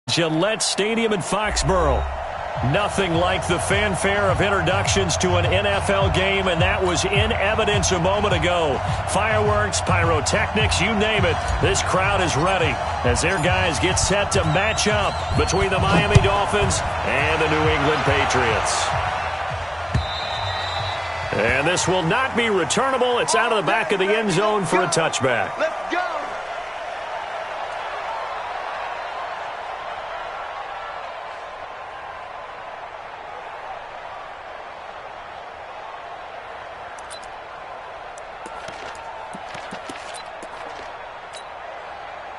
Gillette Stadium in Foxborough. Nothing like the fanfare of introductions to an NFL game, and that was in evidence a moment ago. Fireworks, pyrotechnics, you name it. This crowd is ready as their guys get set to match up between the Miami Dolphins and the New England Patriots. And this will not be returnable. It's out of the back of the end zone for a touchback. Let's go.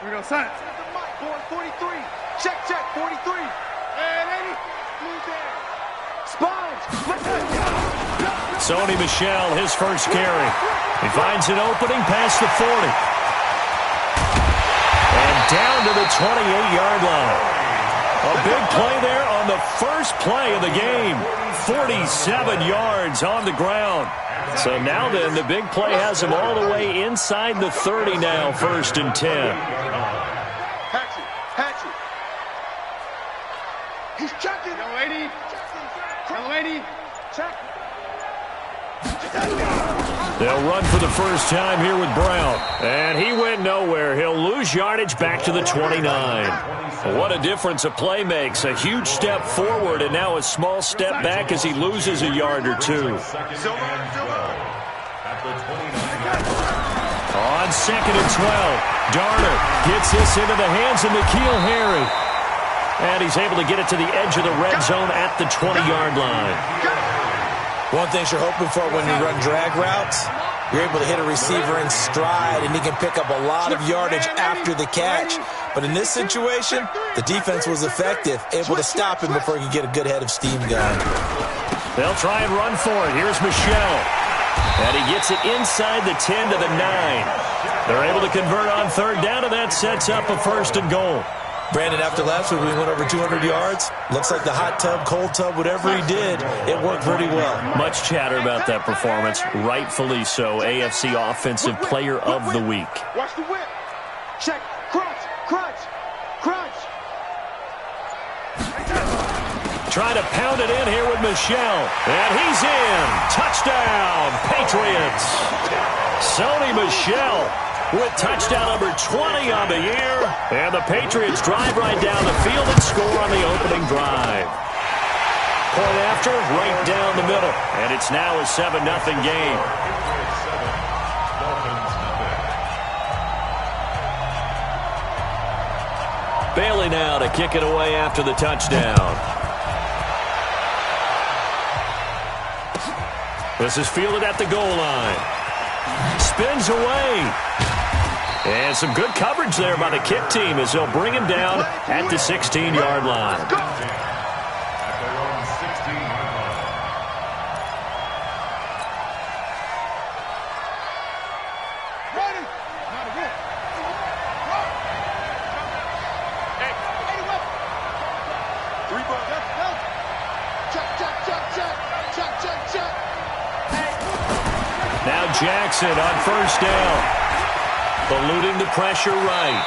Here we go, son. Mike, board 43. Check, 43. And 80. Move there. Sponge. Sony Michel, his first carry. He finds an opening past the 40. And down to the 28-yard line. A big play there on the first play of the game. 47 yards on the ground. So now then, the big play has him all the way inside the 30 now, 1st and 10. Hatchet. He's checking. Go, 80. Go, 80. Check. They'll run for the first time here with Brown. And he went nowhere. He'll lose yardage back to the 29. What a difference a play makes. A huge step forward and now a small step back as he loses a yard or two. On 2nd and 12, Darner gets this into the hands of N'Keal Harry. And he's able to get it to the edge of the red zone at the 20-yard line. One thing you're hoping for when you run drag routes, you're able to hit a receiver in stride, and he can pick up a lot of yardage after the catch. But in this situation, the defense was effective, able to stop him before he could get a good head of steam going. They'll try and run for it. Here's Michel. And he gets it inside the 10 to the 9. They're able to convert on 3rd down, and that sets up a 1st and goal. Brandon, after last week, we went over 200 yards. Looks like the hot tub, cold tub, whatever he did, it worked pretty well. Much chatter about that performance. Rightfully so. AFC Offensive Player of the Week. Watch the whip. Check. Crunch. Trying to pound it in here with Michel. And he's in. Touchdown, Patriots. Sony Michel with touchdown number 20 on the year. And the Patriots drive right down the field and score on the opening drive. Point after, right down the middle. And it's now a 7-0 game. Bailey now to kick it away after the touchdown. This is fielded at the goal line. Spins away. And some good coverage there by the kick team as they'll bring him down at the 16-yard line. Now Jackson on 1st down. Eluding the pressure right.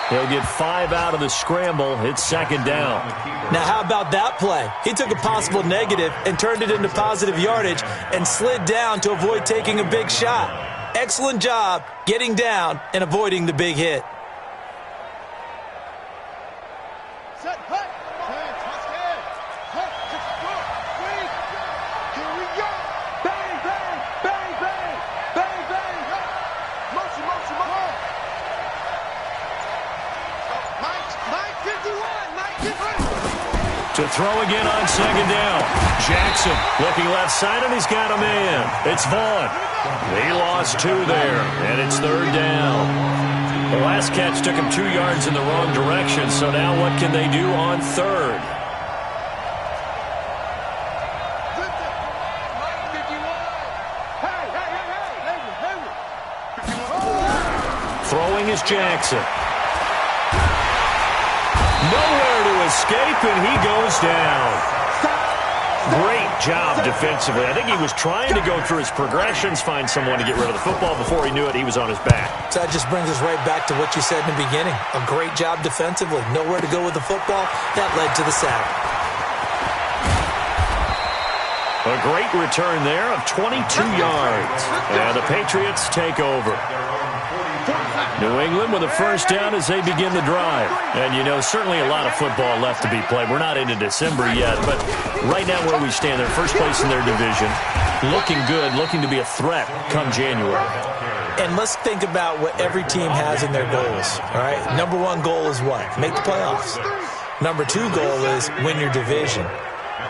He'll get 5 out of the scramble. It's 2nd down. Now, how about that play? He took a possible negative and turned it into positive yardage and slid down to avoid taking a big shot. Excellent job getting down and avoiding the big hit. To throw again on 2nd down. Jackson looking left side, and he's got a man. It's Vaughn. He lost 2 there, and it's 3rd down. The last catch took him 2 yards in the wrong direction, so now what can they do on 3rd? Throwing is Jackson. Nowhere to escape, and he goes down. Great job defensively. I think he was trying to go through his progressions, find someone to get rid of the football. Before he knew it, he was on his back. So that just brings us right back to what you said in the beginning. A great job defensively. Nowhere to go with the football. That led to the sack. A great return there of 22 yards. And the Patriots take over. New England with a first down as they begin the drive. And, you know, certainly a lot of football left to be played. We're not into December yet, but right now where we stand, they're first place in their division. Looking good, looking to be a threat come January. And let's think about what every team has in their goals, all right? Number one goal is what? Make the playoffs. Number two goal is win your division.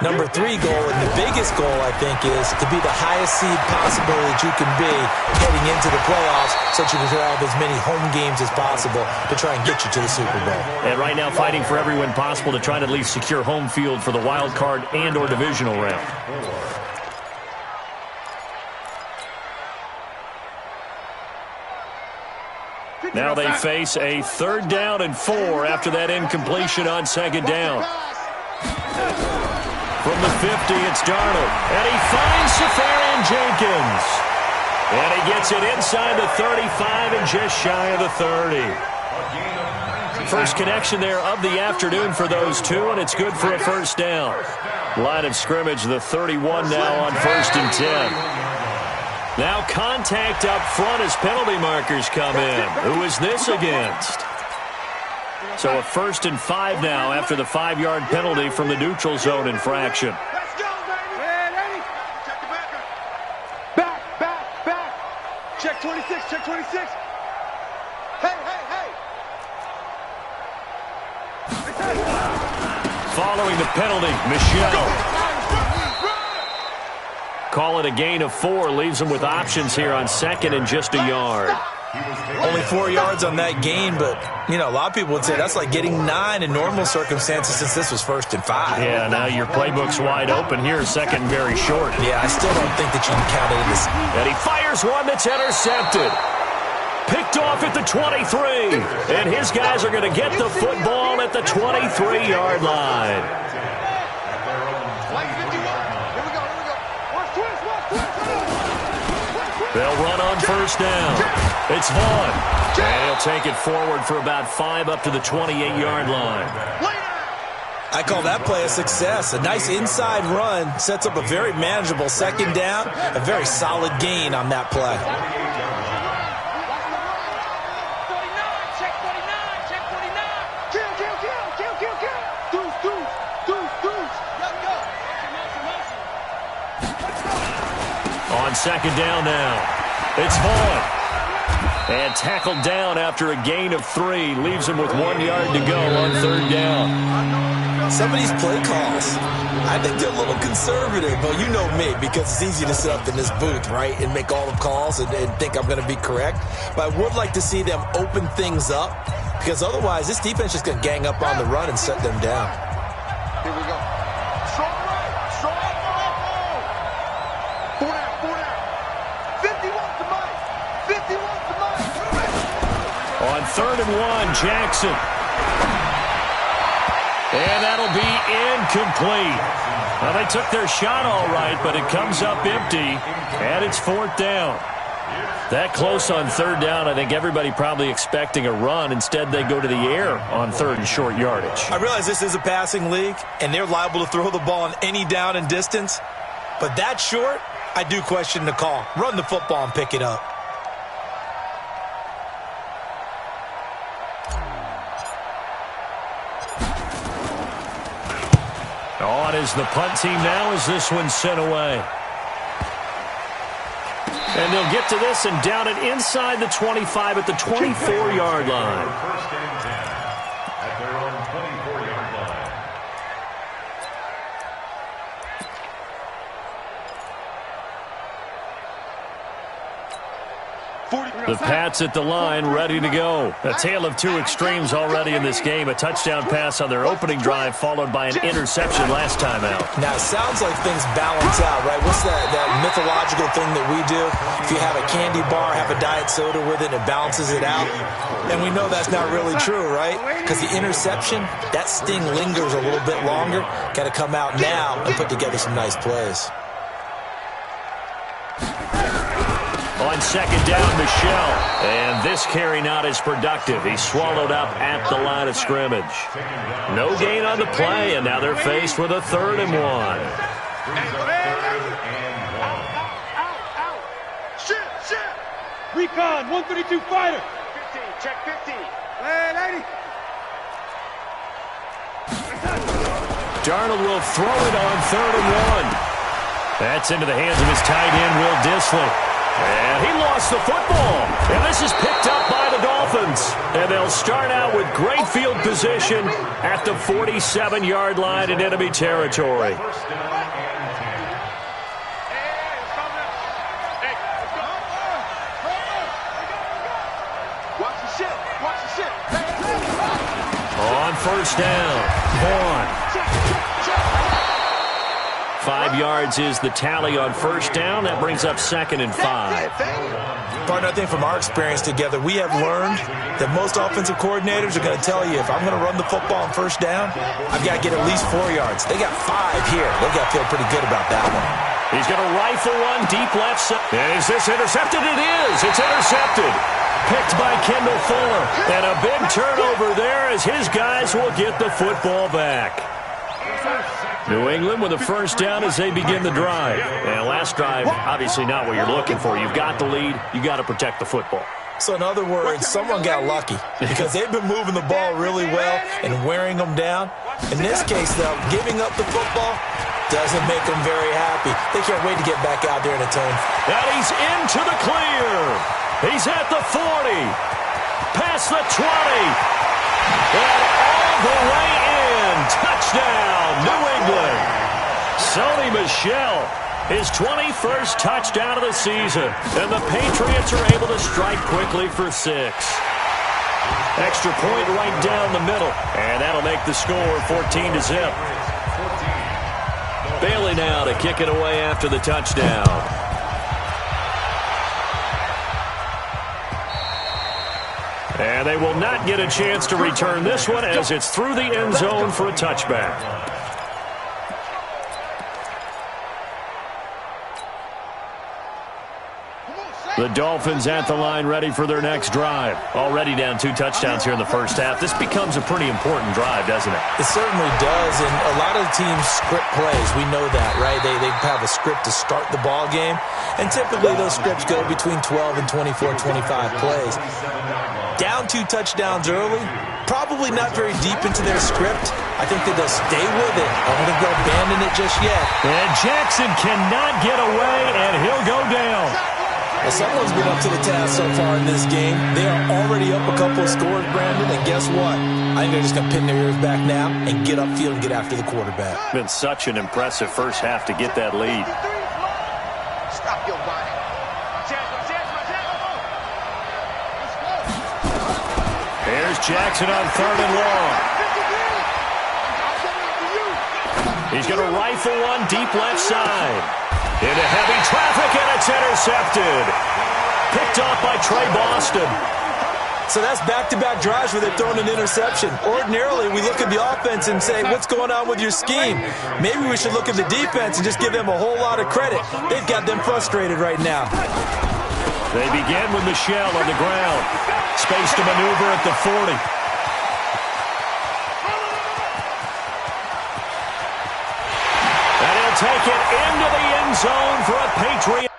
Number three goal, and the biggest goal, I think, is to be the highest seed possible that you can be heading into the playoffs so that you can have as many home games as possible to try and get you to the Super Bowl. And right now fighting for every win possible to try to at least secure home field for the wild card and or divisional round. Now they face a 3rd down and 4 after that incompletion on 2nd down. From the 50, it's Darnold. And he finds Safarian Jenkins. And he gets it inside the 35 and just shy of the 30. First connection there of the afternoon for those two, and it's good for a first down. Line of scrimmage, the 31 now on 1st and 10. Now contact up front as penalty markers come in. Who is this against? So a 1st and 5 now after the 5-yard penalty from the neutral zone infraction. Let's go, baby. Hey, ready? Check the back. Back. Check 26, check 26. Hey. Following the penalty, Michelle. Call it a gain of 4, leaves them with options here on 2nd and just a yard. Only 4 yards on that gain, but, you know, a lot of people would say that's like getting 9 in normal circumstances since this was 1st and 5. Yeah, now your playbook's wide open here, 2nd and very short. Yeah, I still don't think that you can count it in this. And he fires one that's intercepted. Picked off at the 23. And his guys are going to get the football at the 23-yard line. They'll run on 1st down. It's Vaughn. And he'll take it forward for about 5 up to the 28-yard line. I call that play a success. A nice inside run sets up a very manageable 2nd down. A very solid gain on that play. On 2nd down now, it's Vaughn. And tackled down after a gain of 3. Leaves him with 1 yard to go on 3rd down. Some of these play calls, I think they're a little conservative. But you know me, because it's easy to sit up in this booth, right, and make all the calls and think I'm going to be correct. But I would like to see them open things up, because otherwise this defense is going to gang up on the run and shut them down. Here we go. Strong right. 4 down. 51 to Mike. 51 to Mike. On 3rd and 1, Jackson. And that'll be incomplete. Well, they took their shot all right, but it comes up empty, and it's 4th down. That close on 3rd down, I think everybody probably expecting a run. Instead, they go to the air on 3rd and short yardage. I realize this is a passing league, and they're liable to throw the ball on any down and distance. But that short, I do question the call. Run the football and pick it up. On is the punt team now as this one's sent away. And they'll get to this and down it inside the 25 at the 24-yard line. First and 10 at their own 24-yard line. The Pats at the line, ready to go. A tale of two extremes already in this game. A touchdown pass on their opening drive, followed by an interception last time out. Now, it sounds like things balance out, right? What's that mythological thing that we do? If you have a candy bar, have a diet soda with it, it balances it out. And we know that's not really true, right? Because the interception, that sting lingers a little bit longer. Got to come out now and put together some nice plays. On second down, Michel. And this carry not as productive. He's swallowed up at the line of scrimmage. No gain on the play, and now they're faced with a 3rd and 1. Recon, 132 fighter. 15, check 15. Hey, 80. Darnold will throw it on 3rd and 1. That's into the hands of his tight end, Will Dissly. And he lost the football. And this is picked up by the Dolphins. And they'll start out with great field position at the 47-yard line in enemy territory. On first down, Vaughn. 5 yards is the tally on first down. That brings up 2nd and 5. Partner, I think from our experience together, we have learned that most offensive coordinators are going to tell you, if I'm going to run the football on first down, I've got to get at least 4 yards. They got 5 here. They've got to feel pretty good about that one. He's going to rifle one deep left side. Is this intercepted? It is. It's intercepted. Picked by Kendall Fuller. And a big turnover there as his guys will get the football back. New England with a first down as they begin the drive. And last drive, obviously not what you're looking for. You've got the lead. You got to protect the football. So in other words, someone got lucky because they've been moving the ball really well and wearing them down. In this case, though, giving up the football doesn't make them very happy. They can't wait to get back out there and atone. And he's into the clear. He's at the 40. Past the 20. And all the way in. Touchdown, New England. Sony Michel, his 21st touchdown of the season. And the Patriots are able to strike quickly for 6. Extra point right down the middle. And that'll make the score 14-0. Bailey now to kick it away after the touchdown. And they will not get a chance to return this one as it's through the end zone for a touchback. The Dolphins at the line ready for their next drive. Already down 2 touchdowns here in the first half. This becomes a pretty important drive, doesn't it? It certainly does, and a lot of the teams script plays. We know that, right? They have a script to start the ball game, and typically those scripts go between 12 and 24, 25 plays. Down 2 touchdowns early, probably not very deep into their script. I think that they'll stay with it. I don't think they'll abandon it just yet. And Jackson cannot get away, and he'll go down. Well, someone's been up to the task so far in this game. They are already up a couple of scores, Brandon, and guess what? I think they're just going to pin their ears back now and get upfield and get after the quarterback. Been such an impressive first half to get that lead. Stop your body. Here's Jackson on 3rd and long. He's going to rifle one deep left side. Into heavy traffic, and it's intercepted. Picked off by Trey Boston. So that's back-to-back drives where they've thrown an interception. Ordinarily, we look at the offense and say, what's going on with your scheme? Maybe we should look at the defense and just give them a whole lot of credit. They've got them frustrated right now. They begin with Michel on the ground. Space to maneuver at the 40. And he'll take it into the end zone for a Patriot.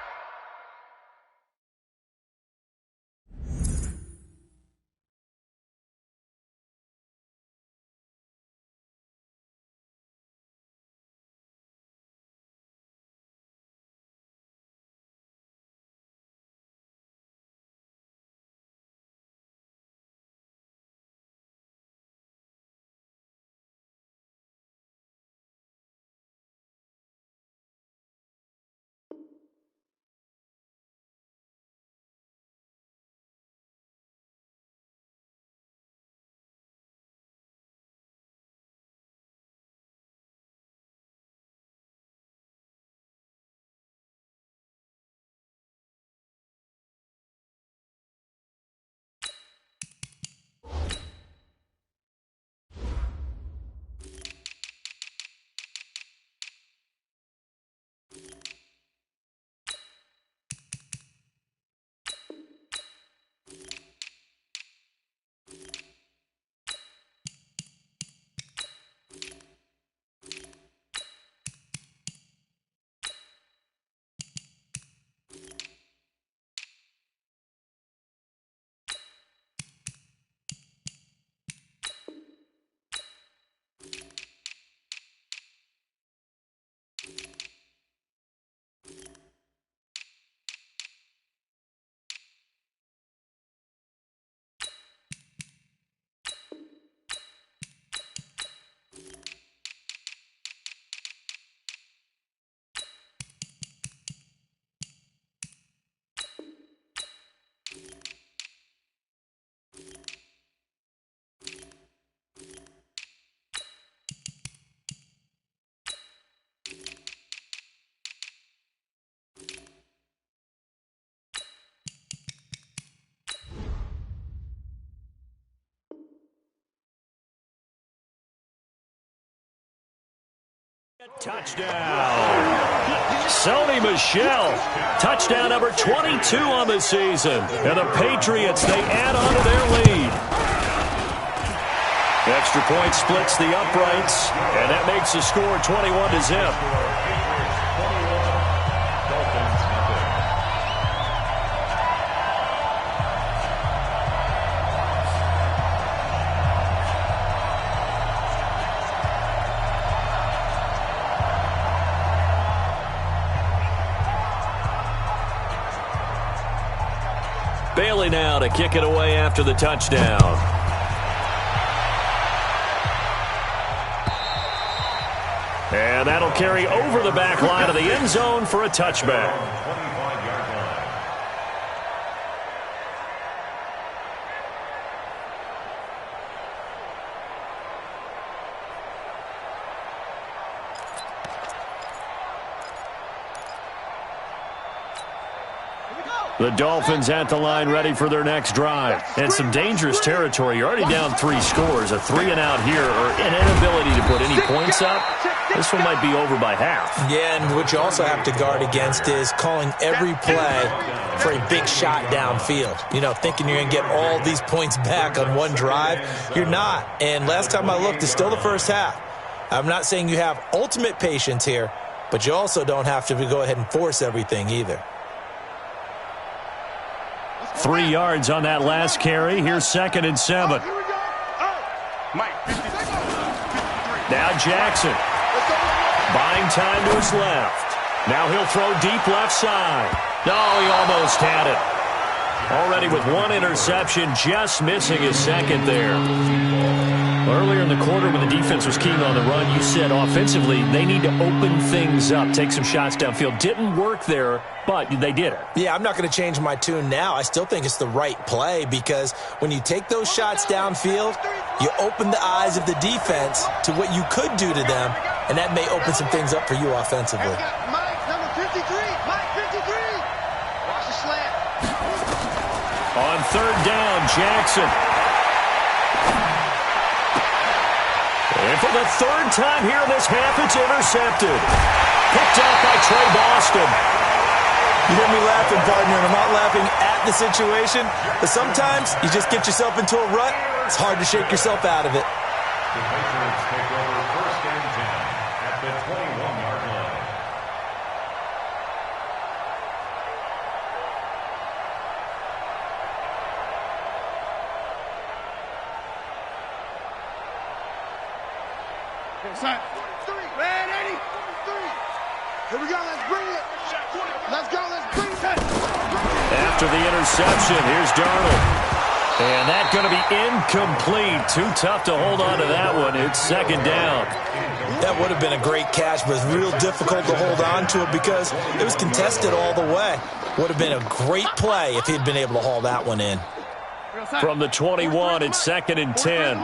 Touchdown. Sony Michel. Touchdown number 22 on the season. And the Patriots, they add on to their lead. Extra point splits the uprights, and that makes the score 21-0. Bailey now to kick it away after the touchdown. And that'll carry over the back line of the end zone for a touchback. The Dolphins at the line ready for their next drive. And some dangerous territory. You're already down 3 scores. A 3-and-out here or an inability to put any points up. This one might be over by half. Yeah, and what you also have to guard against is calling every play for a big shot downfield. You know, thinking you're going to get all these points back on one drive. You're not. And last time I looked, it's still the first half. I'm not saying you have ultimate patience here, but you also don't have to go ahead and force everything either. 3 yards on that last carry. Here's 2nd and 7. Now Jackson. Buying time to his left. Now he'll throw deep left side. No, he almost had it. Already with 1 interception, just missing his 2nd there. Earlier in the quarter when the defense was keen on the run, you said offensively they need to open things up, take some shots downfield. Didn't work there, but they did it. Yeah, I'm not going to change my tune now. I still think it's the right play because when you take those shots downfield, you open the eyes of the defense to what you could do to them, and that may open some things up for you offensively. Mike, number 53. Mike, 53. Watch the slant. On 3rd down, Jackson. And for the 3rd time here in this half, it's intercepted. Picked up by Trey Boston. You hear me laughing, partner, and I'm not laughing at the situation, but sometimes you just get yourself into a rut. It's hard to shake yourself out of it. The Patriots take over 1st and 10 at the 21-yard line. Here we go, let's bring it. Let's go, let's bring it. After the interception, here's Darnold. And that's going to be incomplete. Too tough to hold on to that one. It's 2nd down. That would have been a great catch, but it's real difficult to hold on to it because it was contested all the way. Would have been a great play if he'd been able to haul that one in. From the 21, it's 2nd and 10.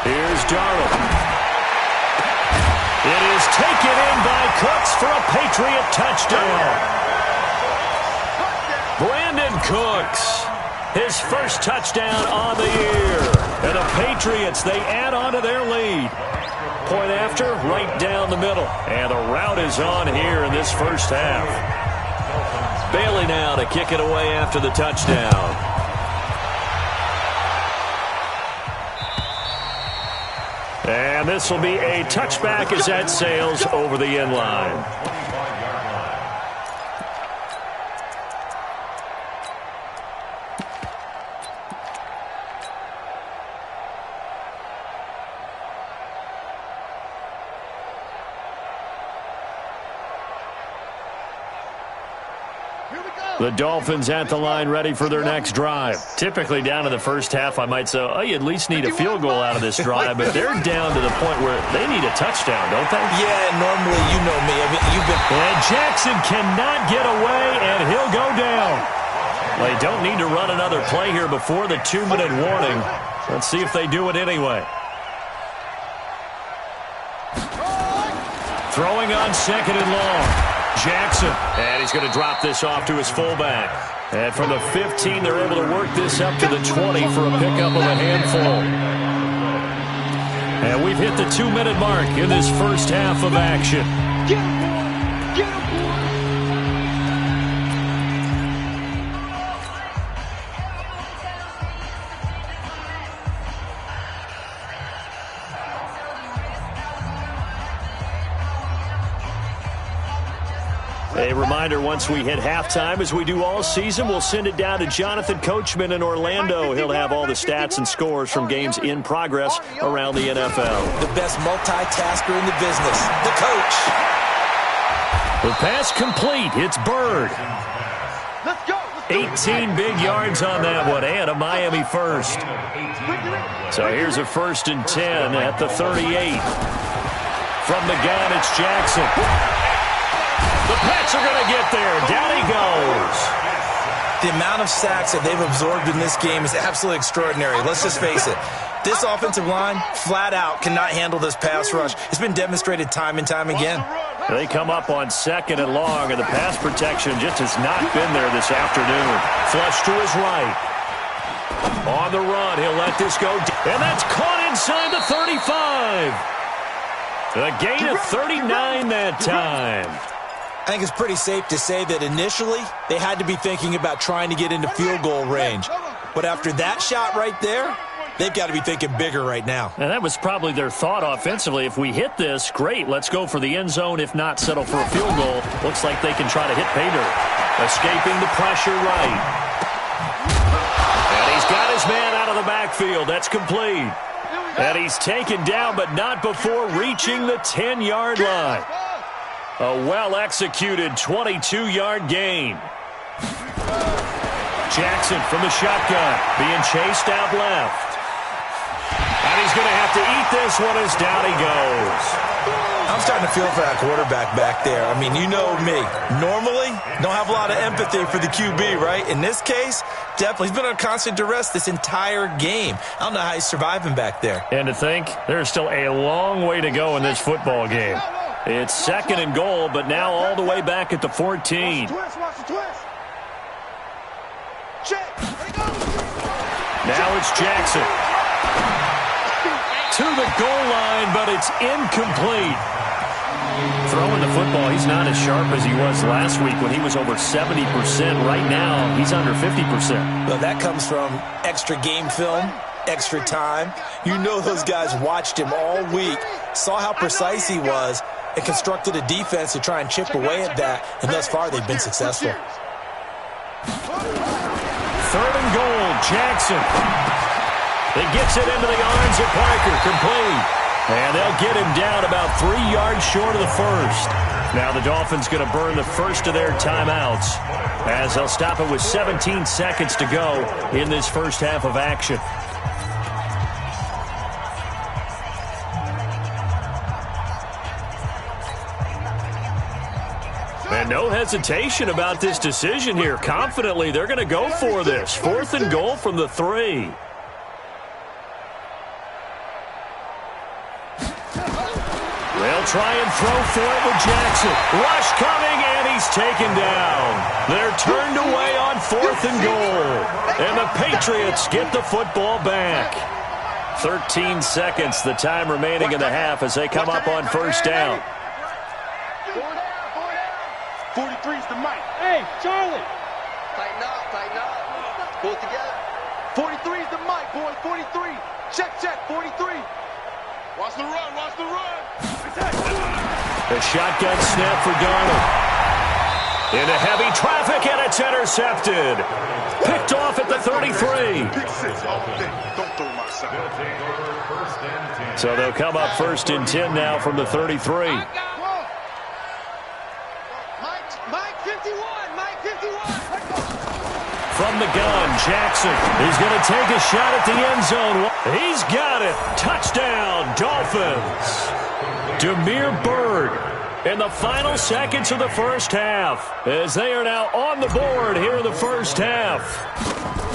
Here's Darnold. It is taken in by Cooks for a Patriot touchdown. Brandon Cooks, his first touchdown on the year. And the Patriots, they add on to their lead. Point after, right down the middle. And the route is on here in this first half. Bailey now to kick it away after the touchdown. And this will be a touchback as that sails over the end line. The Dolphins at the line ready for their next drive. Typically down in the first half, I might say, oh, you at least need a field goal out of this drive, but they're down to the point where they need a touchdown, don't they? Yeah, normally, you know me. I mean, And Jackson cannot get away, and he'll go down. Well, they don't need to run another play here before the 2-minute warning. Let's see if they do it anyway. Throwing on 2nd and long. Jackson, and he's going to drop this off to his fullback. And from the 15, they're able to work this up to the 20 for a pickup of a handful. And we've hit the 2-minute mark in this first half of action. Get him, boy! Get him, boy! A reminder, once we hit halftime, as we do all season, we'll send it down to Jonathan Coachman in Orlando. He'll have all the stats and scores from games in progress around the NFL. The best multitasker in the business, the coach. The pass complete. It's Bird. Let's go! 18 big yards on that one, and a Miami first. So here's a 1st and 10 at the 38. From the gun, it's Jackson. The Pats are going to get there. Down he goes. The amount of sacks that they've absorbed in this game is absolutely extraordinary. Let's just face it. This offensive line, flat out, cannot handle this pass rush. It's been demonstrated time and time again. They come up on 2nd and long, and the pass protection just has not been there this afternoon. Flush to his right. On the run, he'll let this go. And that's caught inside the 35. A gain of 39 that time. I think it's pretty safe to say that initially they had to be thinking about trying to get into field goal range. But after that shot right there, they've got to be thinking bigger right now. And that was probably their thought offensively. If we hit this, great, let's go for the end zone. If not, settle for a field goal. Looks like they can try to hit pay dirt. Escaping the pressure right. And he's got his man out of the backfield. That's complete. And he's taken down, but not before reaching the 10-yard line. A well-executed 22-yard gain. Jackson from the shotgun, being chased out left. And he's going to have to eat this one as down he goes. I'm starting to feel for that quarterback back there. I mean, you know me. Normally, don't have a lot of empathy for the QB, right? In this case, definitely. He's been under constant duress this entire game. I don't know how he's surviving back there. And to think, there's still a long way to go in this football game. It's 2nd and goal, but now all the way back at the 14. Watch the twist. Check. Now it's Jackson. To the goal line, but it's incomplete. Throwing the football, he's not as sharp as he was last week when he was over 70%. Right now, he's under 50%. Well, that comes from extra game film, extra time. You know those guys watched him all week, saw how precise he was, and constructed a defense to try and chip away at that, and thus far they've been successful. 3rd and goal, Jackson. He gets it into the arms of Parker, complete. And they'll get him down about 3 yards short of the first. Now the Dolphins going to burn the first of their timeouts as they'll stop it with 17 seconds to go in this first half of action. And no hesitation about this decision here. Confidently, they're going to go for this. 4th and goal from the 3. They'll try and throw for it with Jackson. Rush coming, and he's taken down. They're turned away on 4th and goal. And the Patriots get the football back. 13 seconds, the time remaining in the half as they come up on 1st down. 43's the mic. Hey, Charlie. Tighten up. Pull it together. 43's the mic, boy. 43. Check, 43. Watch the run. The shotgun snap for Darnold. Into heavy traffic, and it's intercepted. Picked off at the 33. Don't throw my side. So they'll come up 1st and 10 now from the 33. From the gun, Jackson is going to take a shot at the end zone. He's got it. Touchdown, Dolphins. Damiere Byrd in the final seconds of the first half as they are now on the board here in the first half.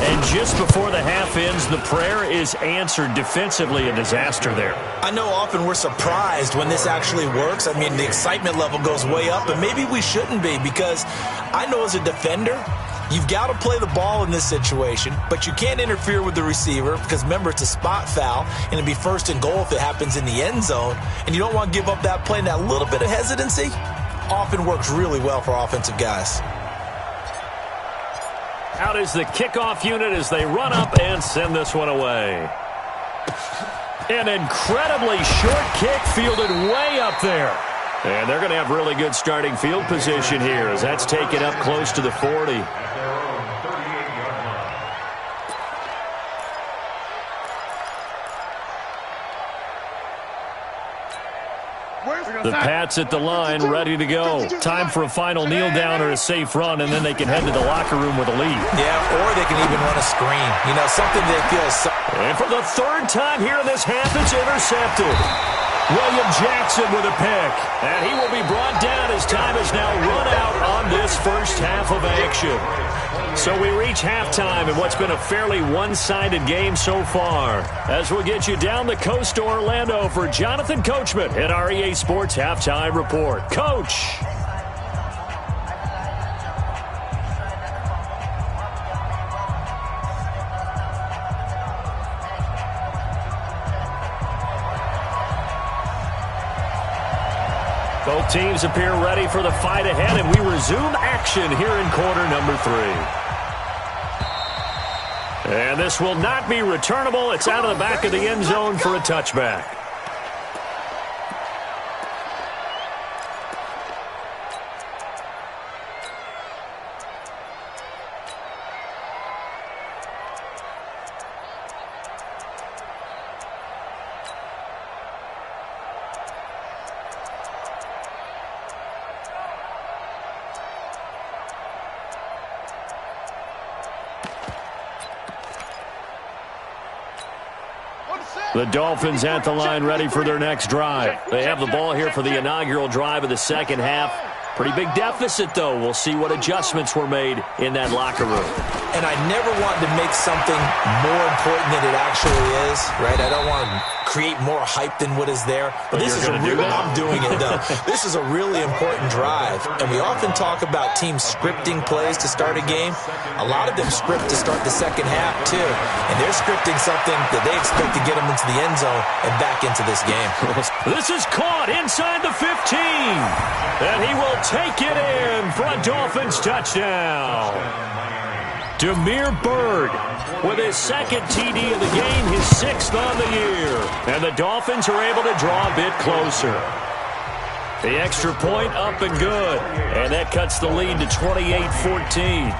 And just before the half ends, the prayer is answered. Defensively, a disaster there. I know often we're surprised when this actually works. I mean, the excitement level goes way up, and maybe we shouldn't be, because I know as a defender, You've got to play the ball in this situation, but you can't interfere with the receiver because, remember, it's a spot foul, and it'd be first and goal if it happens in the end zone, and you don't want to give up that play. And that little bit of hesitancy often works really well for offensive guys. Out is the kickoff unit as they run up and send this one away. An incredibly short kick fielded way up there. And they're going to have really good starting field position here as that's taken up close to the 40. The Pats at the line, ready to go. Time for a final kneel down or a safe run, and then they can head to the locker room with a lead. Yeah, or they can even run a screen. You know, something they feel so. And for the third time here in this half, it's intercepted. William Jackson with a pick. And he will be brought down as time is now run out on this first half of action. So we reach halftime in what's been a fairly one-sided game so far. As we'll get you down the coast to Orlando for Jonathan Coachman at our EA Sports Halftime Report. Coach! Both teams appear ready for the fight ahead, and we resume action here in quarter number 3. And this will not be returnable. It's out of the back of the end zone for a touchback. The Dolphins at the line ready for their next drive. They have the ball here for the inaugural drive of the second half. Pretty big deficit, though. We'll see what adjustments were made in that locker room. And I never want to make something more important than it actually is, right? I don't want to create more hype than what is there. But this is I'm doing it, though. This is a really important drive. And we often talk about teams scripting plays to start a game. A lot of them script to start the second half, too. And they're scripting something that they expect to get them into the end zone and back into this game. This is caught inside the 15. And he will take it in for a Dolphins touchdown. Demir Bird with his second TD of the game, his 6th on the year. And the Dolphins are able to draw a bit closer. The extra point up and good. And that cuts the lead to 28-14.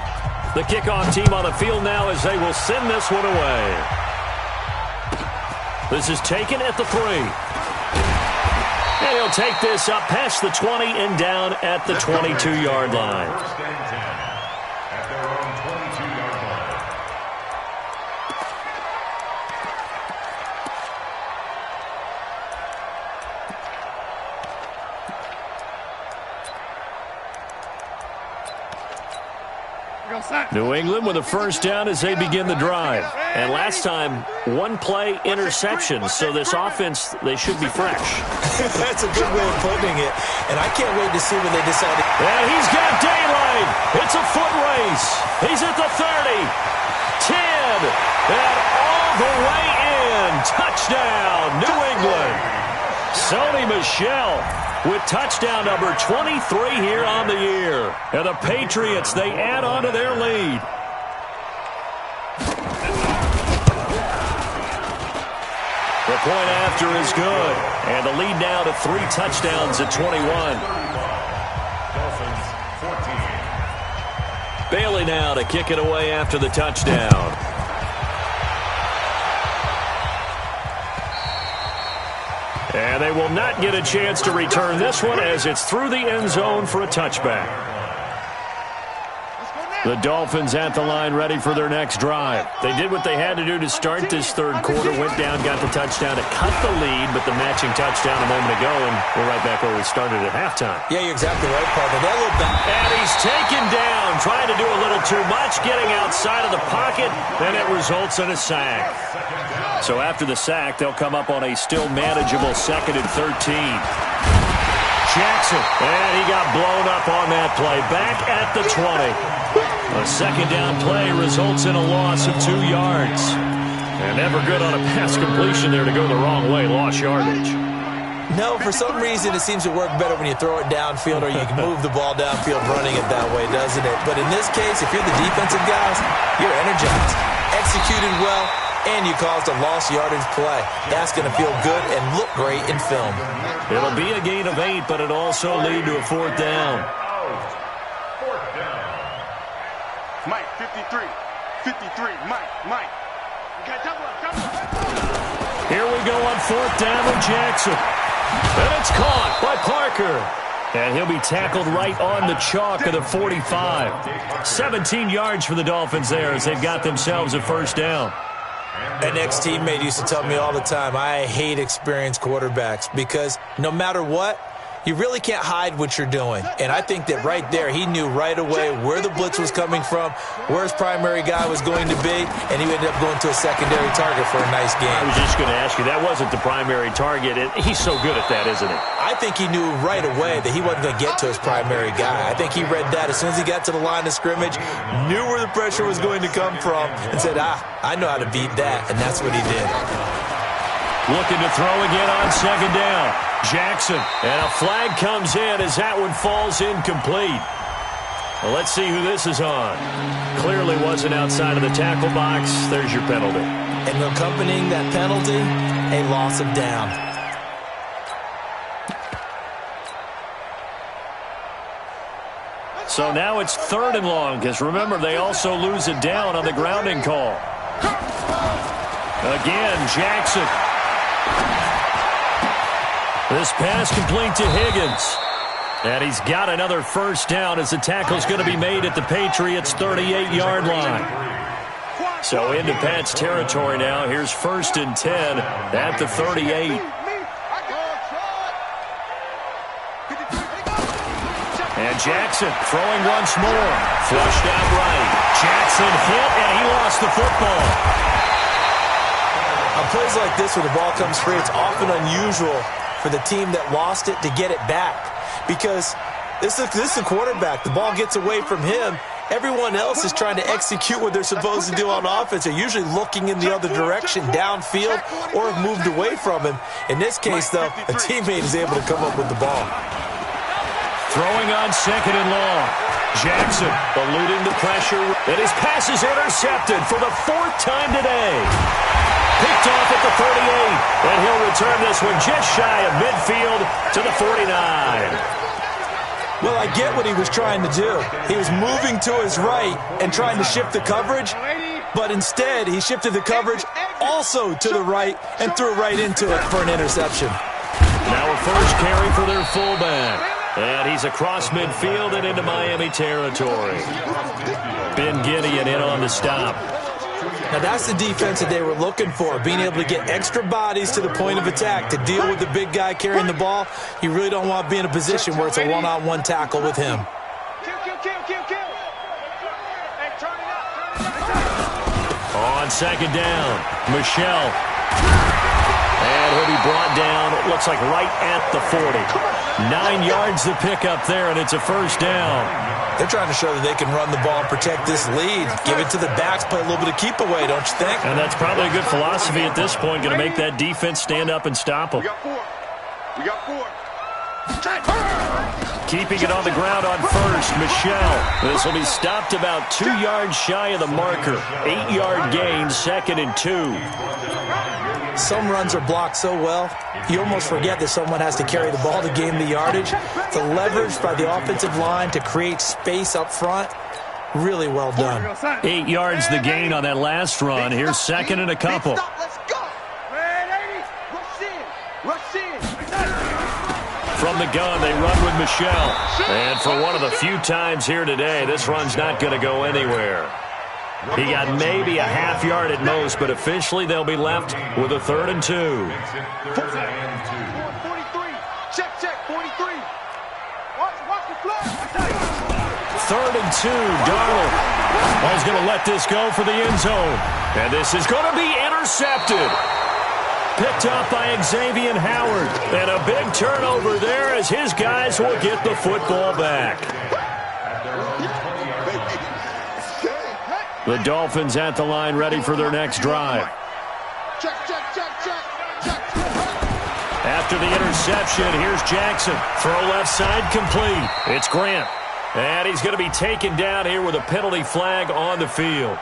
The kickoff team on the field now as they will send this one away. This is taken at the 3. And he'll take this up past the 20 and down at the 22-yard line. First and 10 at their own 22-yard line. New England with a first down as they begin the drive. And last time, one play interception. So this offense, they should be fresh. That's a good way of putting it. And I can't wait to see when they decide. And he's got daylight. It's a foot race. He's at the 30, 10, and all the way in. Touchdown, New England. Sony Michel with touchdown number 23 here on the year. And the Patriots, they add on to their lead. The point after is good. And the lead now to 3 touchdowns at 21. Dolphins 14. Bailey now to kick it away after the touchdown. And they will not get a chance to return this one as it's through the end zone for a touchback. The Dolphins at the line ready for their next drive. They did what they had to do to start this third quarter. Went down, got the touchdown to cut the lead, but the matching touchdown a moment ago, and we're right back where we started at halftime. Yeah, you're exactly right, partner. That little and he's taken down, trying to do a little too much, getting outside of the pocket, and it results in a sack. So after the sack, they'll come up on a still manageable 2nd and 13. Jackson, and he got blown up on that play. Back at the 20. A second down play results in a loss of 2 yards. And never good on a pass completion there to go the wrong way. Lost yardage. No, for some reason it seems to work better when you throw it downfield or you can move the ball downfield running it that way, doesn't it? But in this case, if you're the defensive guys, you're energized, executed well, and you caused a lost yardage play. That's going to feel good and look great in film. It'll be a gain of 8, but it'll also lead to a 4th down. Mike, 53. 53. Mike. Here we go on 4th down with Jackson. And it's caught by Parker. And he'll be tackled right on the chalk of the 45. 17 yards for the Dolphins there as they've got themselves a 1st down. An ex-teammate used to tell me all the time, I hate experienced quarterbacks because no matter what, you really can't hide what you're doing. And I think that right there, he knew right away where the blitz was coming from, where his primary guy was going to be, and he ended up going to a secondary target for a nice game. I was just going to ask you, that wasn't the primary target. He's so good at that, isn't he? I think he knew right away that he wasn't going to get to his primary guy. I think he read that as soon as he got to the line of scrimmage, knew where the pressure was going to come from, and said, I know how to beat that, and that's what he did. Looking to throw again on 2nd down. Jackson, and a flag comes in as that one falls incomplete. Well, let's see who this is on. Clearly wasn't outside of the tackle box. There's your penalty. And accompanying that penalty, a loss of down. So now it's 3rd and long, because remember, they also lose it down on the grounding call. Again, Jackson. This pass complete to Higgins. And he's got another 1st down as the tackle's going to be made at the Patriots' 38-yard line. So into Pat's territory now. Here's 1st and 10 at the 38. And Jackson throwing once more. Flushed out right. Jackson hit, and he lost the football. On plays like this where the ball comes free, it's often unusual for the team that lost it to get it back. Because this is a quarterback. The ball gets away from him. Everyone else is trying to execute what they're supposed to do on offense. They're usually looking in the other direction, downfield, or have moved away from him. In this case, though, a teammate is able to come up with the ball. Throwing on 2nd and long. Jackson eluding the pressure. And his pass is intercepted for the 4th time today. Picked off at the 38. And he'll return this one just shy of midfield to the 49. Well, I get what he was trying to do. He was moving to his right and trying to shift the coverage, but instead he shifted the coverage also to the right and threw right into it for an interception. Now a first carry for their fullback. And he's across midfield and into Miami territory. Ben Gideon in on the stop. Now that's the defense that they were looking for, being able to get extra bodies to the point of attack to deal with the big guy carrying the ball. You really don't want to be in a position where it's a one-on-one tackle with him. On 2nd down, Michelle. And he'll be brought down, it looks like right at the 40. 9 yards to pick up there, and it's a 1st down. They're trying to show that they can run the ball and protect this lead. Give it to the backs, play a little bit of keep away, don't you think? And that's probably a good philosophy at this point, going to make that defense stand up and stop them. We got 4. Keeping it on the ground on 1st, Michelle. This will be stopped about 2 yards shy of the marker. 8-yard gain, 2nd and 2. Some runs are blocked so well, you almost forget that someone has to carry the ball to gain the yardage. The leverage by the offensive line to create space up front, really well done. 8 yards the gain on that last run. Here's 2nd and a couple. Let's go. Rush in. From the gun, they run with Michelle. And for one of the few times here today, this run's not going to go anywhere. He got maybe a half yard at most, but officially they'll be left with a 3rd and 2. 43. Check, 43. Watch the flag. 3rd and 2, Darnold. Ball's going to let this go for the end zone. And this is going to be intercepted. picked up by Xavier Howard. And a big turnover there as his guys will get the football back. The Dolphins at the line ready for their next drive. After the interception, here's Jackson. Throw left side complete. It's Grant. And he's going to be taken down here with a penalty flag on the field.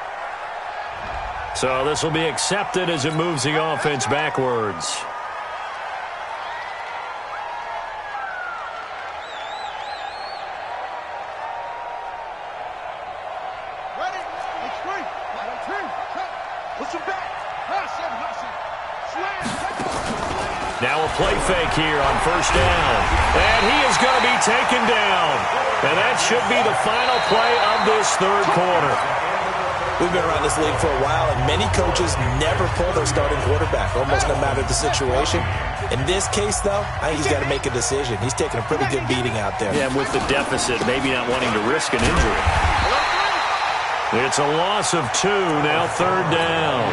So this will be accepted as it moves the offense backwards. Now a play fake here on first down. And he is going to be taken down. And that should be the final play of this third quarter. We've been around this league for a while, and many coaches never pull their starting quarterback, almost no matter the situation. In this case, though, I think he's got to make a decision. He's taking a pretty good beating out there. Yeah, and with the deficit, maybe not wanting to risk an injury. It's a loss of 2, now third down.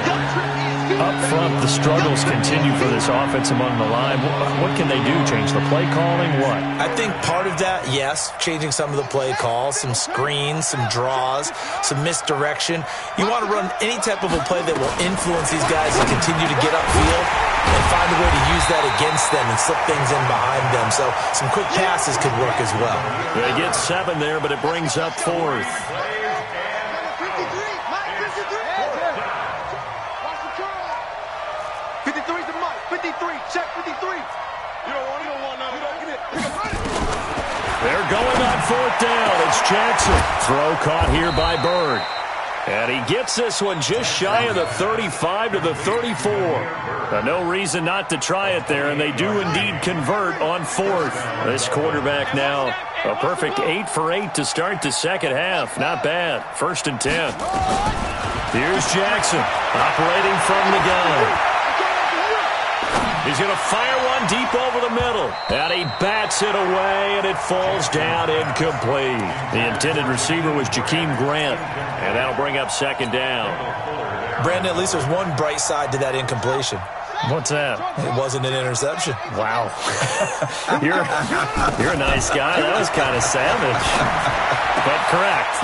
Up front, the struggles continue for this offense among the line. What can they do? Change the play calling? What? I think part of that, yes, changing some of the play calls, some screens, some draws, some misdirection. You want to run any type of a play that will influence these guys and continue to get upfield and find a way to use that against them and slip things in behind them. So some quick passes could work as well. They get 7 there, but it brings up 4th. Check 53. You don't want none. They're going on 4th down. It's Jackson. Throw caught here by Bird. And he gets this one just shy of the 35 to the 34. No reason not to try it there, and they do indeed convert on 4th. This quarterback now a perfect 8 for 8 to start the second half. Not bad. 1st and 10. Here's Jackson operating from the gun. He's going to fire one deep over the middle. And he bats it away, and it falls down incomplete. The intended receiver was Jakeem Grant. And that'll bring up 2nd down. Brandon, at least there's one bright side to that incompletion. What's that? It wasn't an interception. Wow. You're a nice guy. That was kind of savage. But correct.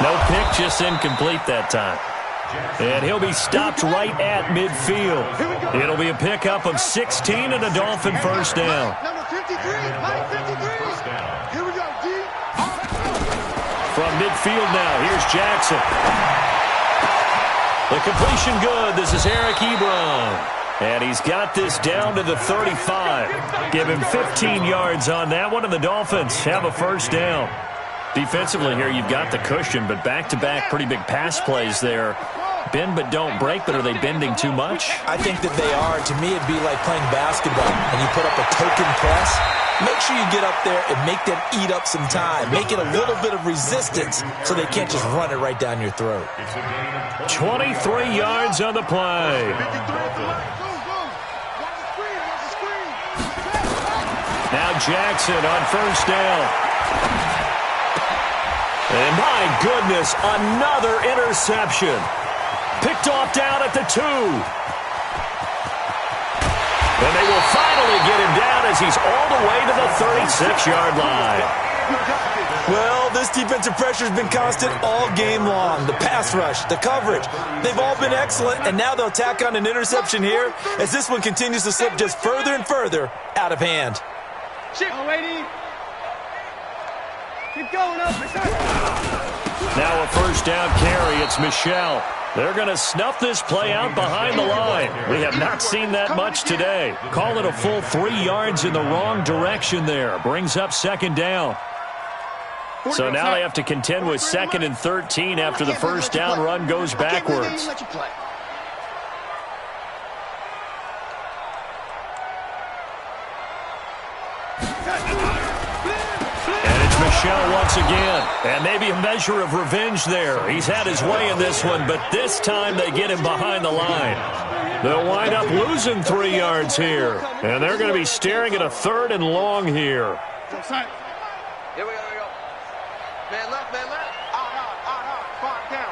No pick, just incomplete that time. And he'll be stopped right at midfield. It'll be a pickup of 16 and a Dolphin first down. Number 53, Mike 53. Here we go, D. From midfield now, here's Jackson. The completion good. This is Eric Ebron. And he's got this down to the 35. Give him 15 yards on that one, and the Dolphins have a first down. Defensively here, you've got the cushion, but back-to-back pretty big pass plays there. Bend but don't break, but are they bending too much? I think that they are. To me, it'd be like playing basketball, and you put up a token press. Make sure you get up there and make them eat up some time. Make it a little bit of resistance so they can't just run it right down your throat. 23 yards on the play. Now Jackson on first down. And my goodness, another interception. Picked off down at the 2. And they will finally get him down as he's all the way to the 36-yard line. Well, this defensive pressure has been constant all game long. The pass rush, the coverage, they've all been excellent, and now they'll tack on an interception here as this one continues to slip just further and further out of hand. Oh, lady. Keep going up. Now a first down carry. It's Michelle. They're going to snuff this play out behind the line. We have not seen that much today. Call it a full 3 yards in the wrong direction there. Brings up 2nd down. So now they have to contend with 2nd and 13 after the first down run goes backwards. Michelle once again, and maybe a measure of revenge there. He's had his way in this one, but this time they get him behind the line. They'll wind up losing 3 yards here, and they're going to be staring at a 3rd and long here. Here we go. Man left. Out. 5 down.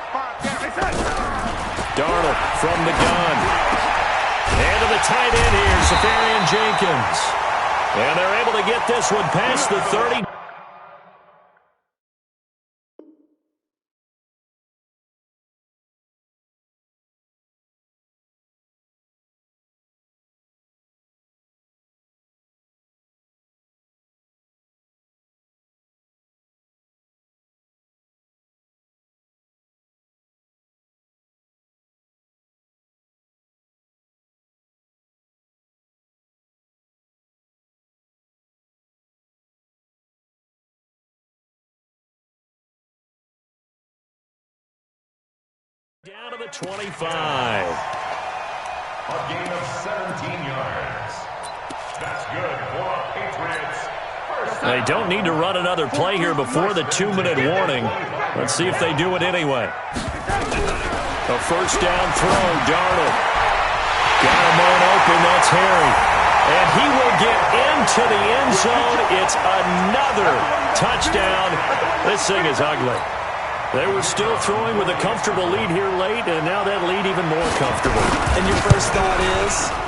Darnold from the gun. And to the tight end here, Safarian Jenkins. And they're able to get this one past the 30. Down to the 25. A gain of 17 yards. That's good for Patriots. They don't need to run another play here before the 2-minute warning. Let's see if they do it anyway. A first down throw, Darnold. Got a man open, that's Harry. And he will get into the end zone. It's another touchdown. This thing is ugly. They were still throwing with a comfortable lead here late, and now that lead even more comfortable. And your first thought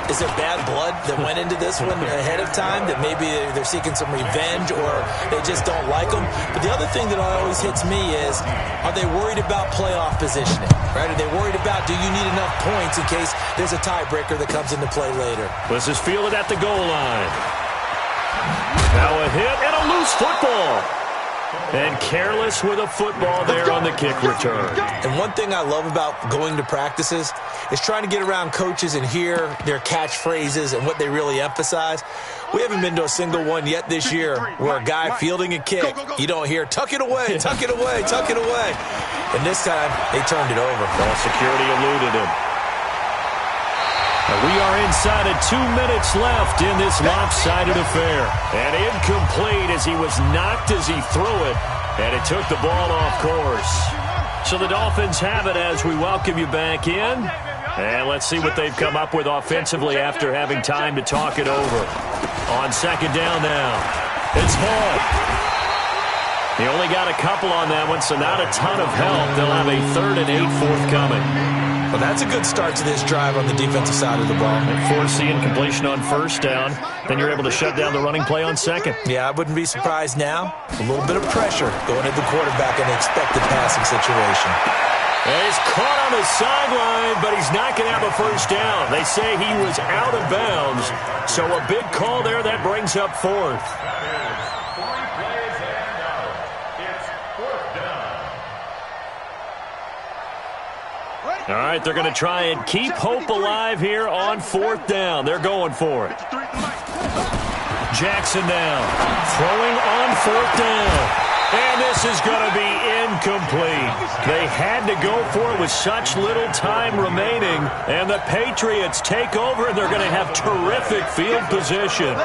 is there bad blood that went into this one ahead of time, that maybe they're seeking some revenge or they just don't like them? But the other thing that always hits me is, are they worried about playoff positioning? Right? Are they worried about, do you need enough points in case there's a tiebreaker that comes into play later? This is fielded at the goal line. Now a hit and a loose football. And careless with a football there on the kick return. And one thing I love about going to practices is trying to get around coaches and hear their catchphrases and what they really emphasize. We haven't been to a single one yet this year where a guy fielding a kick, you don't hear, tuck it away, tuck it away, tuck it away. And this time, they turned it over. Ball security eluded him. We are inside of 2 minutes left in this lopsided affair. And incomplete as he was knocked as he threw it. And it took the ball off course. So the Dolphins have it as we welcome you back in. And let's see what they've come up with offensively after having time to talk it over. On second down now, it's Hall. He only got a couple on that one, so not a ton of help. They'll have a 3rd and 8 forthcoming. Well, that's a good start to this drive on the defensive side of the ball. Forcing completion on first down. Then you're able to shut down the running play on second. Yeah, I wouldn't be surprised now. A little bit of pressure going at the quarterback in an expected passing situation. And he's caught on the sideline, but he's not going to have a first down. They say he was out of bounds. So a big call there that brings up 4th. All right, they're going to try and keep hope alive here on 4th down. They're going for it. Jackson now, throwing on 4th down. And this is going to be incomplete. They had to go for it with such little time remaining. And the Patriots take over, and they're going to have terrific field position.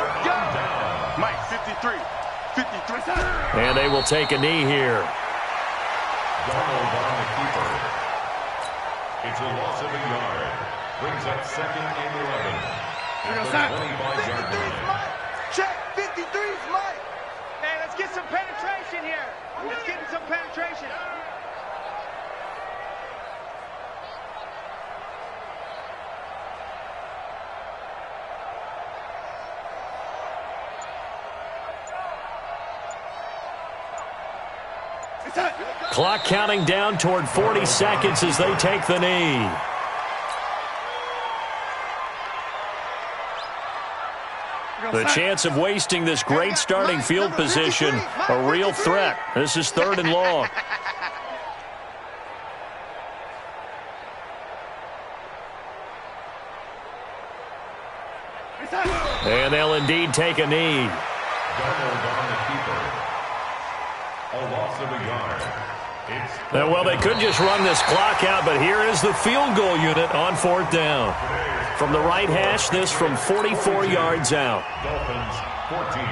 Mike, 53. 53. And they will take a knee here. Darnold on the keeper. It's a loss of a yard. Brings up 2nd and 11. At the 25-yard line. Check, 53's Mike. Hey, let's get some penetration here. Let's get some penetration. Clock counting down toward 40 seconds as they take the knee. The chance of wasting this great starting field position, a real threat. This is 3rd and long. And they'll indeed take a knee. Darnold on the keeper. A loss of a yard. Well, they could just run this clock out, but here is the field goal unit on 4th down. From the right hash, this from 44 yards out. Dolphins 14.